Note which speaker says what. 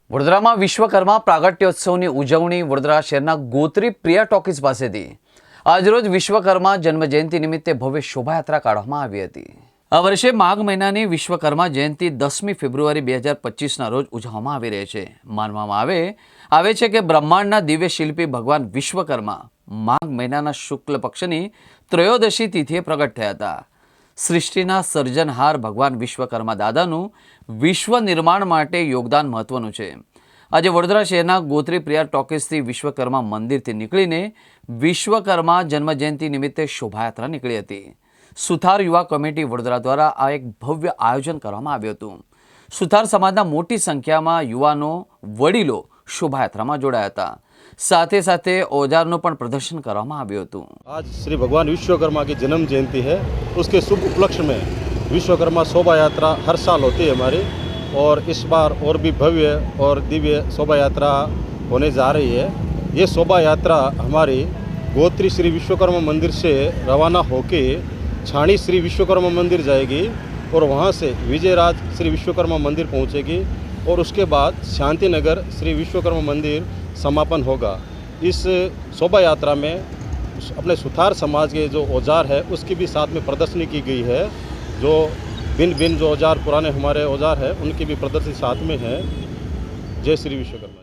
Speaker 1: વડોદરામાં વિશ્વકર્મા પ્રાગટ્યોત્સવની ઉજવણી વડોદરા શહેરના ગોત્રી પ્રિયા ટોકીઝ પાસેથી આજરોજ વિશ્વકર્મા જન્મજયંતિ નિમિત્તે ભવ્ય શોભાયાત્રા કાઢવામાં આવી હતી। આ વર્ષે માઘ મહિનાની વિશ્વકર્મા જયંતિ 10મી ફેબ્રુઆરી 2025ના રોજ ઉજવવામાં આવી રહી છે। માનવામાં આવે છે કે બ્રહ્માંડના દિવ્ય શિલ્પી ભગવાન વિશ્વકર્મા માઘ મહિનાના શુક્લ પક્ષની ત્રયોદશી તિથિએ પ્રગટ થયા હતા। સૃષ્ટિના સર્જનહાર ભગવાન વિશ્વકર્મા દાદાનું વિશ્વ નિર્માણ માટે યોગદાન મહત્વનું છે। આજે વડોદરા શહેરના ગોત્રી પ્રિયા ટોકીઝથી વિશ્વકર્મા મંદિરથી નીકળીને વિશ્વકર્મા જન્મજયંતિ નિમિત્તે શોભાયાત્રા નીકળી હતી। સુથાર યુવા કમિટી વડોદરા દ્વારા આ એક ભવ્ય આયોજન કરવામાં આવ્યું હતું। સુથાર સમાજના મોટી સંખ્યામાં યુવાનો વડીલો શોભાયાત્રામાં જોડાયા હતા। साथे साथे औजारों पर प्रदर्शन કરવામાં આવ્યું હતું।
Speaker 2: आज श्री भगवान विश्वकर्मा की जन्म जयंती है, उसके शुभ उपलक्ष्य में विश्वकर्मा शोभा यात्रा हर साल होती है हमारी, और इस बार और भी भव्य और दिव्य शोभा यात्रा होने जा रही है। ये शोभा यात्रा हमारी गोत्री श्री विश्वकर्मा मंदिर से रवाना होके छाणी श्री विश्वकर्मा मंदिर जाएगी और वहाँ से विजयराज श्री विश्वकर्मा मंदिर पहुँचेगी और उसके बाद शांति नगर श्री विश्वकर्मा मंदिर समापन होगा। इस शोभा यात्रा में अपने सुथार समाज के जो औजार है उसकी भी साथ में प्रदर्शनी की गई है। जो भिन्न भिन्न जो औजार पुराने हमारे औजार है उनकी भी प्रदर्शनी साथ में है। जय श्री विश्वकर्मा।